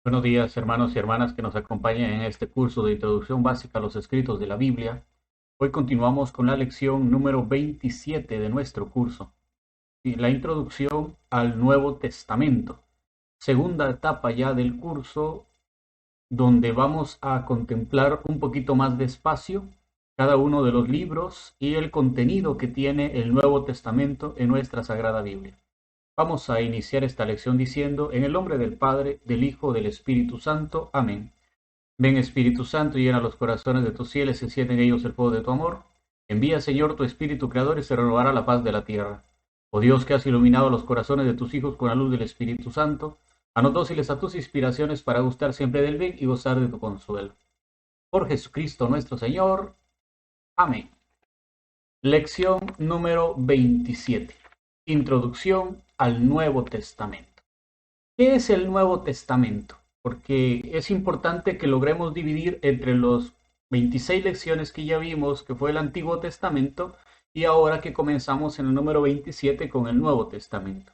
Buenos días, hermanos y hermanas que nos acompañan en este curso de Introducción Básica a los Escritos de la Biblia. Hoy continuamos con la lección número 27 de nuestro curso, y la introducción al Nuevo Testamento. Segunda etapa ya del curso, donde vamos a contemplar un poquito más despacio cada uno de los libros y el contenido que tiene el Nuevo Testamento en nuestra Sagrada Biblia. Vamos a iniciar esta lección diciendo, en el nombre del Padre, del Hijo, del Espíritu Santo. Amén. Ven Espíritu Santo y llena los corazones de tus fieles y enciende en ellos el fuego de tu amor. Envía, Señor, tu Espíritu Creador y se renovará la paz de la tierra. Oh Dios, que has iluminado los corazones de tus hijos con la luz del Espíritu Santo, haznos dóciles a tus inspiraciones para gustar siempre del bien y gozar de tu consuelo. Por Jesucristo nuestro Señor. Amén. Lección número 27. Introducción al Nuevo Testamento. ¿Qué es el Nuevo Testamento? Porque es importante que logremos dividir entre los 26 lecciones que ya vimos, que fue el Antiguo Testamento, y ahora que comenzamos en el número 27 con el Nuevo Testamento.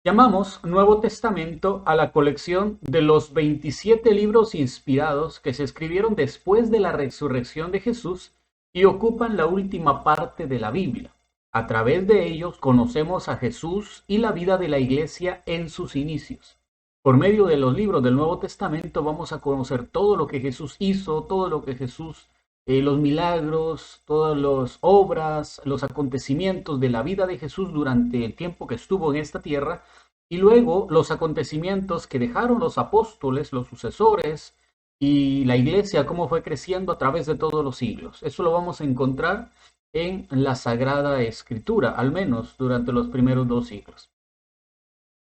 Llamamos Nuevo Testamento a la colección de los 27 libros inspirados que se escribieron después de la resurrección de Jesús y ocupan la última parte de la Biblia. A través de ellos conocemos a Jesús y la vida de la Iglesia en sus inicios. Por medio de los libros del Nuevo Testamento vamos a conocer todo lo que Jesús hizo, todo lo que Jesús, los milagros, todas las obras, los acontecimientos de la vida de Jesús durante el tiempo que estuvo en esta tierra, y luego los acontecimientos que dejaron los apóstoles, los sucesores, y la iglesia, cómo fue creciendo a través de todos los siglos. Eso lo vamos a encontrar en la Sagrada Escritura, al menos durante los primeros 2 siglos.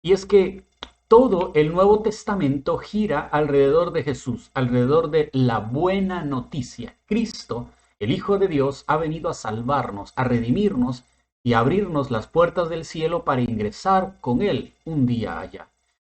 Y es que todo el Nuevo Testamento gira alrededor de Jesús, alrededor de la buena noticia. Cristo, el Hijo de Dios, ha venido a salvarnos, a redimirnos y a abrirnos las puertas del cielo para ingresar con Él un día allá.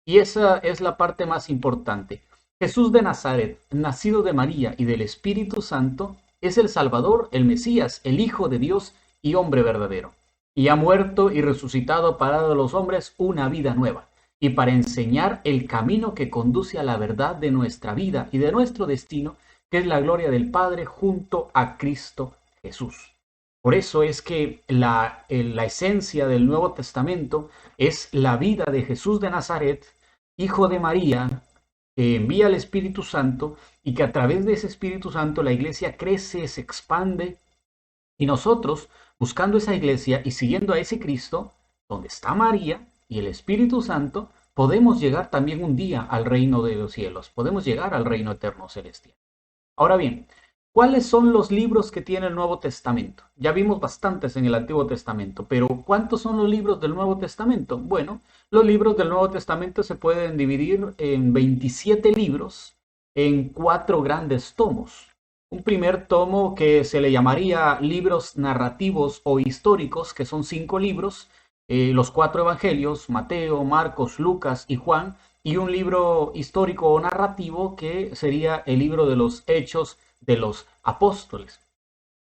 Y esa es la parte más importante. Jesús de Nazaret, nacido de María y del Espíritu Santo, es el Salvador, el Mesías, el Hijo de Dios y hombre verdadero. Y ha muerto y resucitado para dar a los hombres una vida nueva y para enseñar el camino que conduce a la verdad de nuestra vida y de nuestro destino, que es la gloria del Padre junto a Cristo Jesús. Por eso es que la esencia del Nuevo Testamento es la vida de Jesús de Nazaret, hijo de María, que envía el Espíritu Santo y que a través de ese Espíritu Santo la iglesia crece, se expande y nosotros, buscando esa iglesia y siguiendo a ese Cristo, donde está María y el Espíritu Santo, podemos llegar también un día al reino de los cielos, podemos llegar al reino eterno celestial. Ahora bien, ¿cuáles son los libros que tiene el Nuevo Testamento? Ya vimos bastantes en el Antiguo Testamento, pero ¿cuántos son los libros del Nuevo Testamento? Bueno, los libros del Nuevo Testamento se pueden dividir en 27 libros en 4 grandes tomos. Un primer tomo que se le llamaría libros narrativos o históricos, que son 5 libros, los 4 evangelios, Mateo, Marcos, Lucas y Juan, y un libro histórico o narrativo que sería el libro de los Hechos de los Apóstoles.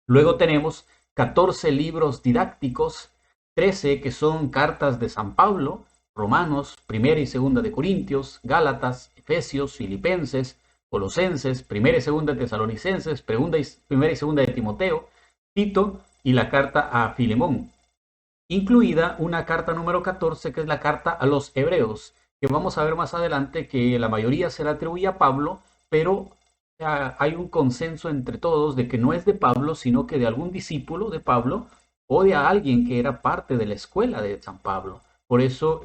Luego tenemos 14 libros didácticos, 13 que son cartas de San Pablo, Romanos, Primera y Segunda de Corintios, Gálatas, Efesios, Filipenses, Colosenses, Primera y Segunda de Tesalonicenses, Primera y Segunda de Timoteo, Tito y la carta a Filemón, incluida una carta número 14 que es la carta a los Hebreos, que vamos a ver más adelante que la mayoría se la atribuye a Pablo, pero hay un consenso entre todos de que no es de Pablo, sino que de algún discípulo de Pablo o de alguien que era parte de la escuela de San Pablo. Por eso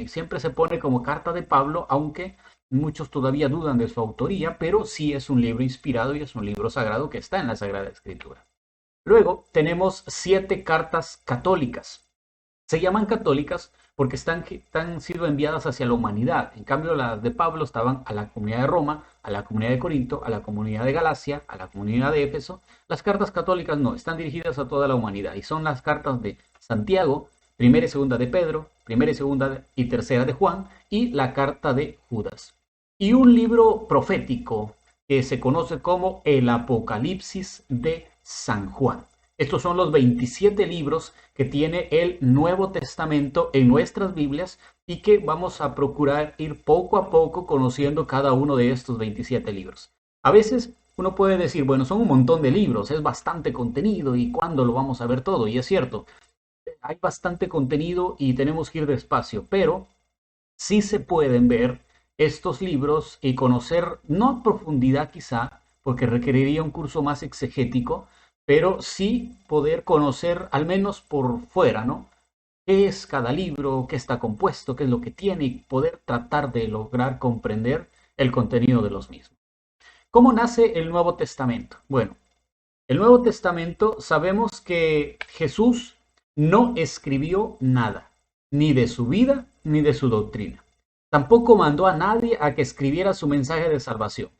siempre se pone como carta de Pablo, aunque muchos todavía dudan de su autoría, pero sí es un libro inspirado y es un libro sagrado que está en la Sagrada Escritura. Luego tenemos 7 cartas católicas. Se llaman católicas porque han sido enviadas hacia la humanidad. En cambio, las de Pablo estaban a la comunidad de Roma, a la comunidad de Corinto, a la comunidad de Galacia, a la comunidad de Éfeso. Las cartas católicas no, están dirigidas a toda la humanidad y son las cartas de Santiago, primera y segunda de Pedro, primera y segunda y tercera de Juan y la carta de Judas. Y un libro profético que se conoce como el Apocalipsis de San Juan. Estos son los 27 libros que tiene el Nuevo Testamento en nuestras Biblias y que vamos a procurar ir poco a poco conociendo cada uno de estos 27 libros. A veces uno puede decir, bueno, son un montón de libros, es bastante contenido y ¿cuándo lo vamos a ver todo? Y es cierto, hay bastante contenido y tenemos que ir despacio, pero sí se pueden ver estos libros y conocer, no a profundidad quizá, porque requeriría un curso más exegético, pero sí poder conocer al menos por fuera, ¿no? ¿Qué es cada libro? ¿Qué está compuesto? ¿Qué es lo que tiene? Y poder tratar de lograr comprender el contenido de los mismos. ¿Cómo nace el Nuevo Testamento? Bueno, el Nuevo Testamento sabemos que Jesús no escribió nada, ni de su vida, ni de su doctrina. Tampoco mandó a nadie a que escribiera su mensaje de salvación.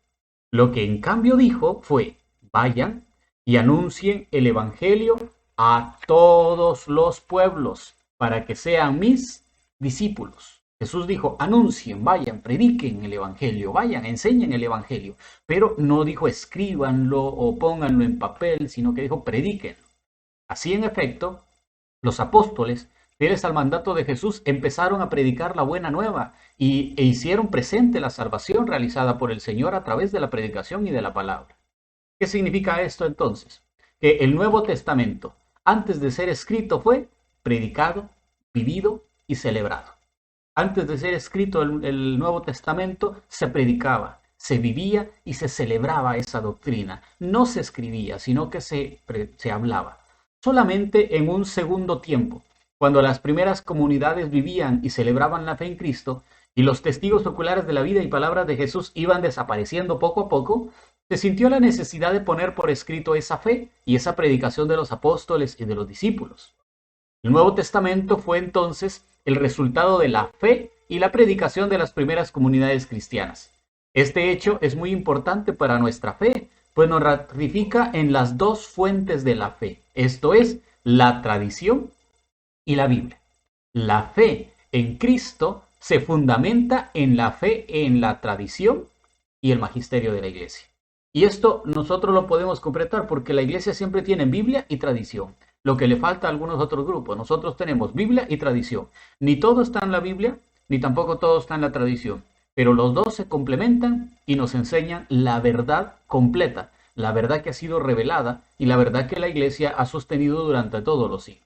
Lo que en cambio dijo fue, vayan y anuncien el Evangelio a todos los pueblos para que sean mis discípulos. Jesús dijo, anuncien, vayan, prediquen el Evangelio, vayan, enseñen el Evangelio. Pero no dijo escríbanlo o pónganlo en papel, sino que dijo prediquen. Así en efecto, los apóstoles, fieles al mandato de Jesús, empezaron a predicar la buena nueva e hicieron presente la salvación realizada por el Señor a través de la predicación y de la palabra. ¿Qué significa esto entonces? Que el Nuevo Testamento, antes de ser escrito, fue predicado, vivido y celebrado. Antes de ser escrito el Nuevo Testamento, se predicaba, se vivía y se celebraba esa doctrina. No se escribía, sino que se hablaba. Solamente en un segundo tiempo, cuando las primeras comunidades vivían y celebraban la fe en Cristo, y los testigos oculares de la vida y palabras de Jesús iban desapareciendo poco a poco, se sintió la necesidad de poner por escrito esa fe y esa predicación de los apóstoles y de los discípulos. El Nuevo Testamento fue entonces el resultado de la fe y la predicación de las primeras comunidades cristianas. Este hecho es muy importante para nuestra fe, pues nos ratifica en las dos fuentes de la fe, esto es, la tradición y la Biblia. La fe en Cristo se fundamenta en la fe en la tradición y el magisterio de la iglesia. Y esto nosotros lo podemos completar porque la iglesia siempre tiene Biblia y tradición. Lo que le falta a algunos otros grupos. Nosotros tenemos Biblia y tradición. Ni todo está en la Biblia, ni tampoco todo está en la tradición. Pero los dos se complementan y nos enseñan la verdad completa, la verdad que ha sido revelada y la verdad que la iglesia ha sostenido durante todos los siglos.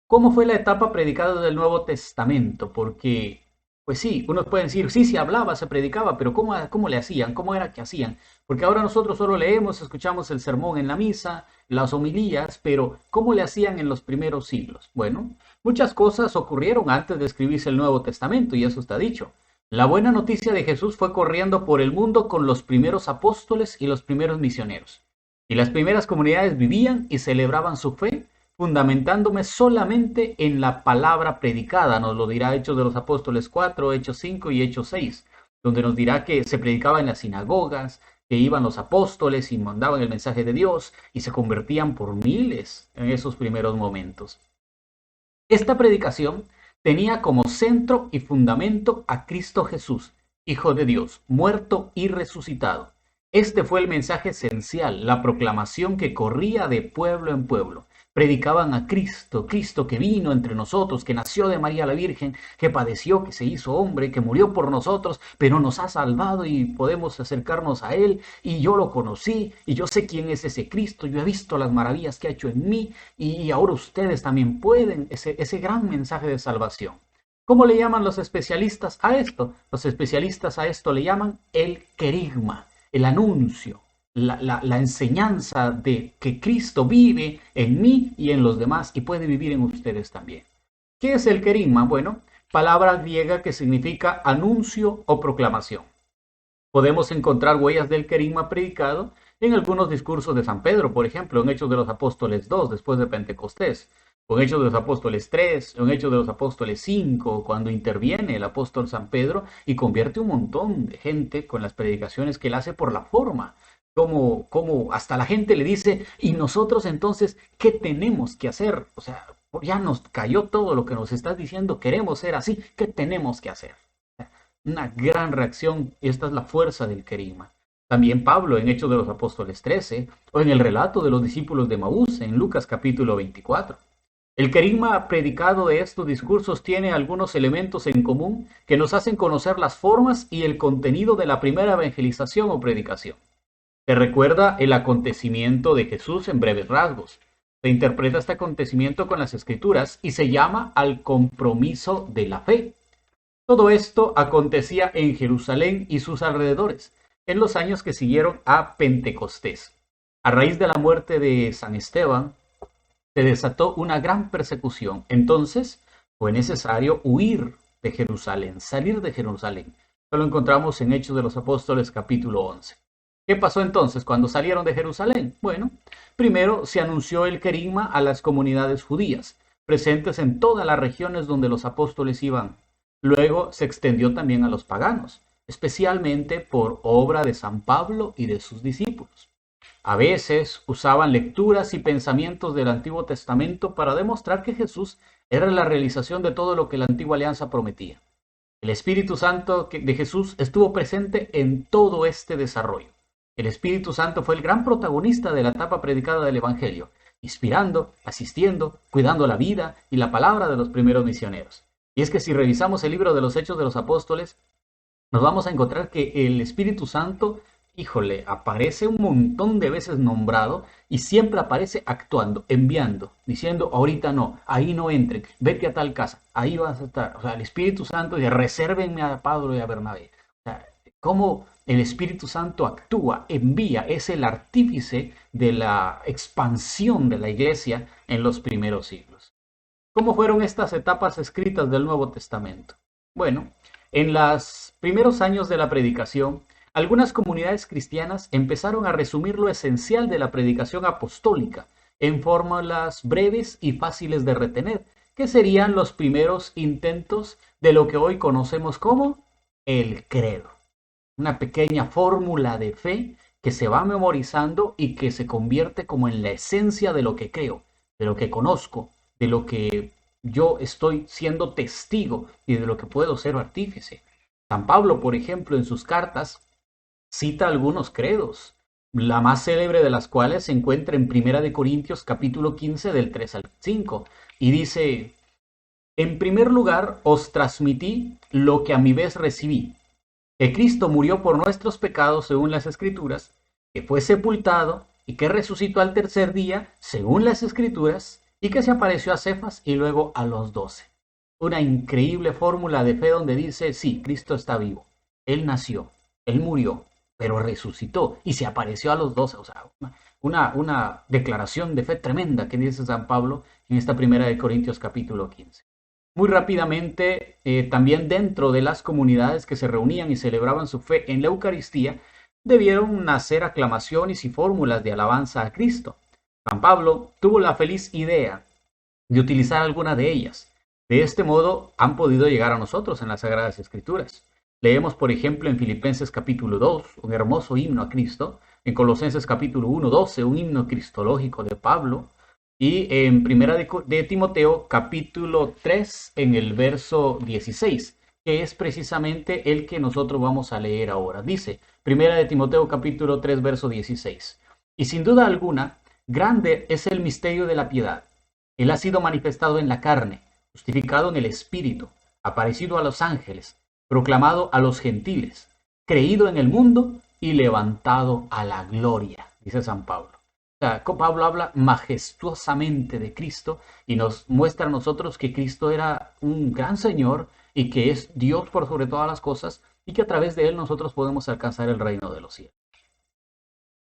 ¿Cómo fue la etapa predicada del Nuevo Testamento? Porque, pues sí, unos pueden decir, sí, se hablaba, se predicaba, pero ¿cómo le hacían? ¿Cómo era que hacían? Porque ahora nosotros solo leemos, escuchamos el sermón en la misa, las homilías, pero ¿cómo le hacían en los primeros siglos? Bueno, muchas cosas ocurrieron antes de escribirse el Nuevo Testamento, y eso está dicho. La buena noticia de Jesús fue corriendo por el mundo con los primeros apóstoles y los primeros misioneros. Y las primeras comunidades vivían y celebraban su fe fundamentándome solamente en la palabra predicada. Nos lo dirá Hechos de los Apóstoles 4, Hechos 5 y Hechos 6, donde nos dirá que se predicaba en las sinagogas, que iban los apóstoles y mandaban el mensaje de Dios y se convertían por miles en esos primeros momentos. Esta predicación tenía como centro y fundamento a Cristo Jesús, Hijo de Dios, muerto y resucitado. Este fue el mensaje esencial, la proclamación que corría de pueblo en pueblo. Predicaban a Cristo, Cristo que vino entre nosotros, que nació de María la Virgen, que padeció, que se hizo hombre, que murió por nosotros, pero nos ha salvado y podemos acercarnos a Él. Y yo lo conocí y yo sé quién es ese Cristo, yo he visto las maravillas que ha hecho en mí y ahora ustedes también pueden, ese gran mensaje de salvación. ¿Cómo le llaman los especialistas a esto? Los especialistas a esto le llaman el querigma, el anuncio. La enseñanza de que Cristo vive en mí y en los demás y puede vivir en ustedes también. ¿Qué es el querigma? Bueno, palabra griega que significa anuncio o proclamación. Podemos encontrar huellas del querigma predicado en algunos discursos de San Pedro, por ejemplo, en Hechos de los Apóstoles 2, después de Pentecostés, o en Hechos de los Apóstoles 3, o en Hechos de los Apóstoles 5, cuando interviene el apóstol San Pedro y convierte un montón de gente con las predicaciones que él hace por la forma. Como hasta la gente le dice, y nosotros entonces, ¿qué tenemos que hacer? O sea, ya nos cayó todo lo que nos estás diciendo, queremos ser así, ¿qué tenemos que hacer? Una gran reacción, esta es la fuerza del querigma. También Pablo en Hechos de los Apóstoles 13, o en el relato de los discípulos de Maús en Lucas capítulo 24. El querigma predicado de estos discursos tiene algunos elementos en común que nos hacen conocer las formas y el contenido de la primera evangelización o predicación. Se recuerda el acontecimiento de Jesús en breves rasgos. Se interpreta este acontecimiento con las Escrituras y se llama al compromiso de la fe. Todo esto acontecía en Jerusalén y sus alrededores, en los años que siguieron a Pentecostés. A raíz de la muerte de San Esteban, se desató una gran persecución. Entonces fue necesario huir de Jerusalén, salir de Jerusalén. Esto lo encontramos en Hechos de los Apóstoles capítulo 11. ¿Qué pasó entonces cuando salieron de Jerusalén? Bueno, primero se anunció el querigma a las comunidades judías, presentes en todas las regiones donde los apóstoles iban. Luego se extendió también a los paganos, especialmente por obra de San Pablo y de sus discípulos. A veces usaban lecturas y pensamientos del Antiguo Testamento para demostrar que Jesús era la realización de todo lo que la Antigua Alianza prometía. El Espíritu Santo de Jesús estuvo presente en todo este desarrollo. El Espíritu Santo fue el gran protagonista de la etapa predicada del Evangelio, inspirando, asistiendo, cuidando la vida y la palabra de los primeros misioneros. Y es que si revisamos el libro de los Hechos de los Apóstoles, nos vamos a encontrar que el Espíritu Santo, híjole, aparece un montón de veces nombrado y siempre aparece actuando, enviando, diciendo, ahorita no, ahí no entren, vete a tal casa, ahí vas a estar. O sea, el Espíritu Santo dice, resérvenme a Pablo y a Bernabé. O sea, cómo el Espíritu Santo actúa, envía, es el artífice de la expansión de la iglesia en los primeros siglos. ¿Cómo fueron estas etapas escritas del Nuevo Testamento? Bueno, en los primeros años de la predicación, algunas comunidades cristianas empezaron a resumir lo esencial de la predicación apostólica en fórmulas breves y fáciles de retener, que serían los primeros intentos de lo que hoy conocemos como el credo. Una pequeña fórmula de fe que se va memorizando y que se convierte como en la esencia de lo que creo, de lo que conozco, de lo que yo estoy siendo testigo y de lo que puedo ser artífice. San Pablo, por ejemplo, en sus cartas cita algunos credos, la más célebre de las cuales se encuentra en Primera de Corintios capítulo 15 del 3 al 5 y dice: en primer lugar os transmití lo que a mi vez recibí, que Cristo murió por nuestros pecados según las Escrituras, que fue sepultado y que resucitó al tercer día según las Escrituras, y que se apareció a Cefas y luego a los 12. Una increíble fórmula de fe donde dice, sí, Cristo está vivo, Él nació, Él murió, pero resucitó y se apareció a los 12. O sea, una declaración de fe tremenda que dice San Pablo en esta Primera de Corintios capítulo 15. Muy rápidamente, también dentro de las comunidades que se reunían y celebraban su fe en la Eucaristía, debieron nacer aclamaciones y fórmulas de alabanza a Cristo. San Pablo tuvo la feliz idea de utilizar alguna de ellas. De este modo han podido llegar a nosotros en las Sagradas Escrituras. Leemos, por ejemplo, en Filipenses capítulo 2, un hermoso himno a Cristo, en Colosenses capítulo 1, 12, un himno cristológico de Pablo, y en Primera de Timoteo capítulo 3, en el verso 16, que es precisamente el que nosotros vamos a leer ahora. Dice, Primera de Timoteo capítulo 3, verso 16, y sin duda alguna, grande es el misterio de la piedad. Él ha sido manifestado en la carne, justificado en el Espíritu, aparecido a los ángeles, proclamado a los gentiles, creído en el mundo y levantado a la gloria, dice San Pablo. O sea, Pablo habla majestuosamente de Cristo y nos muestra a nosotros que Cristo era un gran Señor y que es Dios por sobre todas las cosas y que a través de Él nosotros podemos alcanzar el reino de los cielos.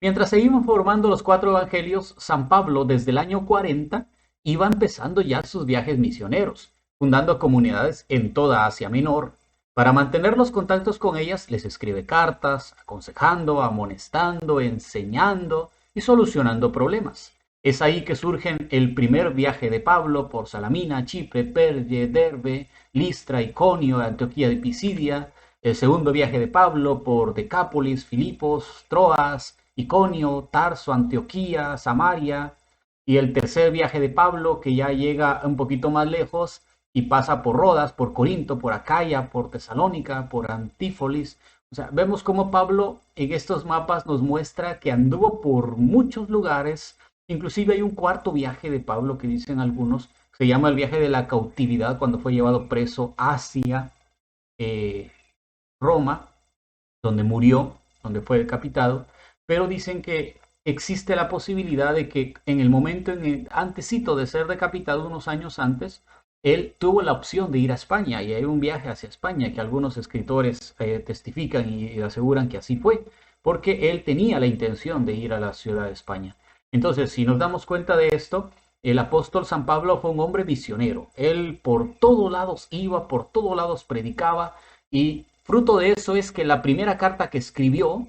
Mientras seguimos formando los 4 evangelios, San Pablo desde el año 40 iba empezando ya sus viajes misioneros, fundando comunidades en toda Asia Menor. Para mantener los contactos con ellas, les escribe cartas, aconsejando, amonestando, enseñando y solucionando problemas. Es ahí que surgen el primer viaje de Pablo por Salamina, Chipre, Perge, Derbe, Listra, Iconio, Antioquía de Pisidia. El segundo viaje de Pablo por Decápolis, Filipos, Troas, Iconio, Tarso, Antioquía, Samaria. Y el tercer viaje de Pablo, que ya llega un poquito más lejos y pasa por Rodas, por Corinto, por Acaya, por Tesalónica, por Antífolis. O sea, vemos cómo Pablo en estos mapas nos muestra que anduvo por muchos lugares. Inclusive hay un cuarto viaje de Pablo que dicen algunos, se llama el viaje de la cautividad, cuando fue llevado preso hacia eh, Roma, donde murió, donde fue decapitado, pero dicen que existe la posibilidad de que en el momento antesito de ser decapitado, unos años antes, él tuvo la opción de ir a España, y hay un viaje hacia España que algunos escritores testifican y aseguran que así fue, porque él tenía la intención de ir a la ciudad de España. Entonces, si nos damos cuenta de esto, el apóstol San Pablo fue un hombre misionero. Él por todos lados iba, por todos lados predicaba, y fruto de eso es que la primera carta que escribió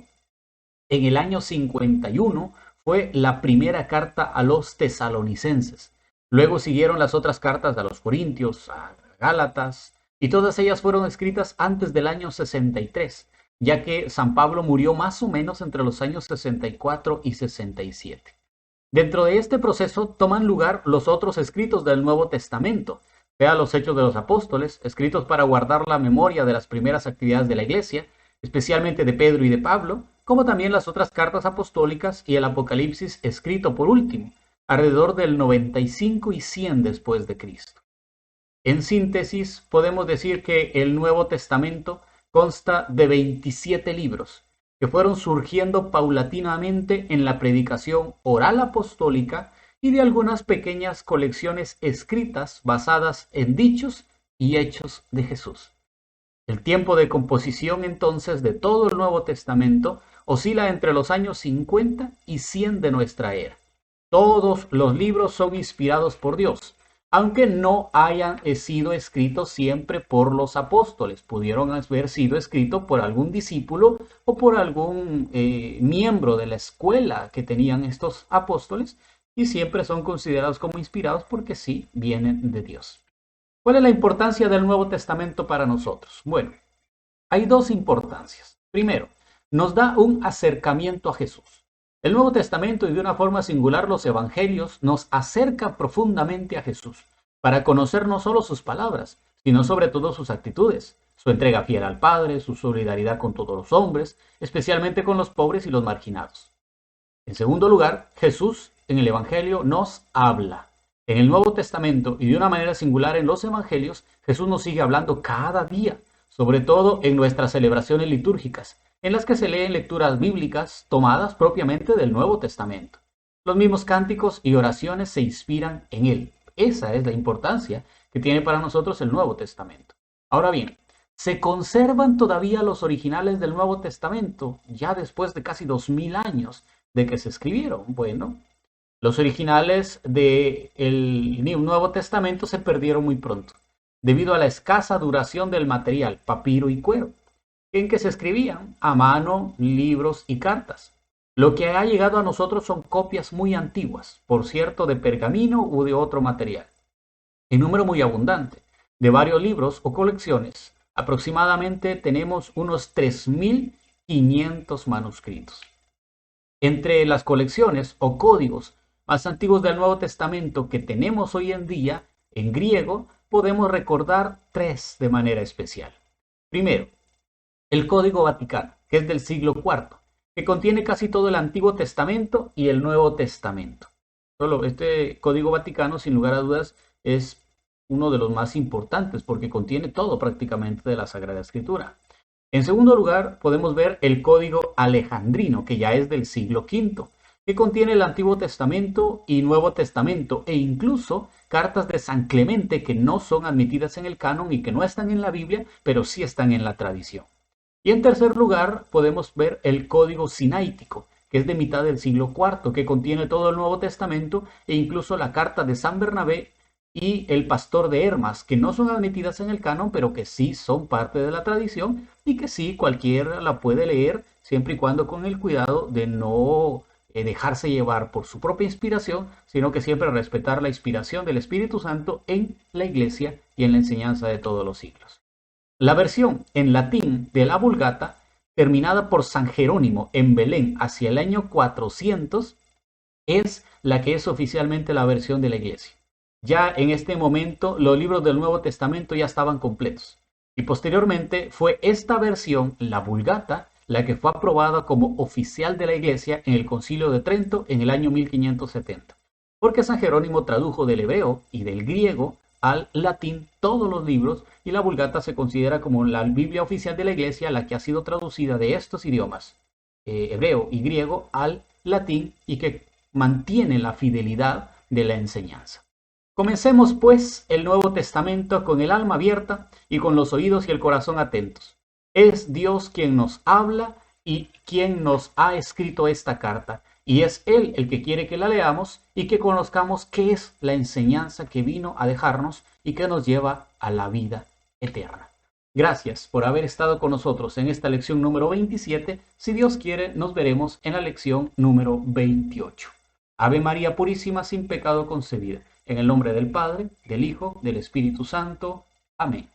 en el año 51 fue la primera carta a los tesalonicenses. Luego siguieron las otras cartas a los corintios, a Gálatas, y todas ellas fueron escritas antes del año 63, ya que San Pablo murió más o menos entre los años 64 y 67. Dentro de este proceso toman lugar los otros escritos del Nuevo Testamento, sea los Hechos de los Apóstoles, escritos para guardar la memoria de las primeras actividades de la Iglesia, especialmente de Pedro y de Pablo, como también las otras cartas apostólicas y el Apocalipsis escrito por último, alrededor del 95 y 100 después de Cristo. En síntesis, podemos decir que el Nuevo Testamento consta de 27 libros que fueron surgiendo paulatinamente en la predicación oral apostólica y de algunas pequeñas colecciones escritas basadas en dichos y hechos de Jesús. El tiempo de composición entonces de todo el Nuevo Testamento oscila entre los años 50 y 100 de nuestra era. Todos los libros son inspirados por Dios, aunque no hayan sido escritos siempre por los apóstoles. Pudieron haber sido escritos por algún discípulo o por algún miembro de la escuela que tenían estos apóstoles, y siempre son considerados como inspirados porque sí vienen de Dios. ¿Cuál es la importancia del Nuevo Testamento para nosotros? Bueno, hay dos importancias. Primero, nos da un acercamiento a Jesús. El Nuevo Testamento y de una forma singular los Evangelios nos acercan profundamente a Jesús para conocer no solo sus palabras, sino sobre todo sus actitudes, su entrega fiel al Padre, su solidaridad con todos los hombres, especialmente con los pobres y los marginados. En segundo lugar, Jesús en el Evangelio nos habla. En el Nuevo Testamento y de una manera singular en los Evangelios, Jesús nos sigue hablando cada día, sobre todo en nuestras celebraciones litúrgicas, en las que se leen lecturas bíblicas tomadas propiamente del Nuevo Testamento. Los mismos cánticos y oraciones se inspiran en él. Esa es la importancia que tiene para nosotros el Nuevo Testamento. Ahora bien, ¿se conservan todavía los originales del Nuevo Testamento ya después de casi 2000 años de que se escribieron? Bueno, los originales del Nuevo Testamento se perdieron muy pronto, debido a la escasa duración del material, papiro y cuero, en que se escribían a mano libros y cartas. Lo que ha llegado a nosotros son copias muy antiguas, por cierto, de pergamino u de otro material, en número muy abundante, de varios libros o colecciones. Aproximadamente tenemos unos 3500 manuscritos. Entre las colecciones o códigos más antiguos del Nuevo Testamento que tenemos hoy en día en griego, podemos recordar tres de manera especial. Primero, el Código Vaticano, que es del siglo IV, que contiene casi todo el Antiguo Testamento y el Nuevo Testamento. Solo este Código Vaticano, sin lugar a dudas, es uno de los más importantes porque contiene todo prácticamente de la Sagrada Escritura. En segundo lugar, podemos ver el Código Alejandrino, que ya es del siglo V, que contiene el Antiguo Testamento y Nuevo Testamento, e incluso cartas de San Clemente que no son admitidas en el canon y que no están en la Biblia, pero sí están en la tradición. Y en tercer lugar, podemos ver el Código Sinaítico, que es de mitad del siglo IV, que contiene todo el Nuevo Testamento e incluso la carta de San Bernabé y el Pastor de Hermas, que no son admitidas en el canon, pero que sí son parte de la tradición y que sí cualquiera la puede leer, siempre y cuando con el cuidado de no dejarse llevar por su propia inspiración, sino que siempre respetar la inspiración del Espíritu Santo en la Iglesia y en la enseñanza de todos los siglos. La versión en latín de la Vulgata, terminada por San Jerónimo en Belén hacia el año 400, es la que es oficialmente la versión de la Iglesia. Ya en este momento los libros del Nuevo Testamento ya estaban completos. Y posteriormente fue esta versión, la Vulgata, la que fue aprobada como oficial de la Iglesia en el Concilio de Trento en el año 1570. Porque San Jerónimo tradujo del hebreo y del griego al latín todos los libros, y la Vulgata se considera como la Biblia oficial de la Iglesia, la que ha sido traducida de estos idiomas, hebreo y griego, al latín, y que mantiene la fidelidad de la enseñanza. Comencemos pues el Nuevo Testamento con el alma abierta y con los oídos y el corazón atentos. Es Dios quien nos habla y quien nos ha escrito esta carta, y es Él el que quiere que la leamos y que conozcamos qué es la enseñanza que vino a dejarnos y que nos lleva a la vida eterna. Gracias por haber estado con nosotros en esta lección número 27. Si Dios quiere, nos veremos en la lección número 28. Ave María Purísima, sin pecado concebida. En el nombre del Padre, del Hijo, del Espíritu Santo. Amén.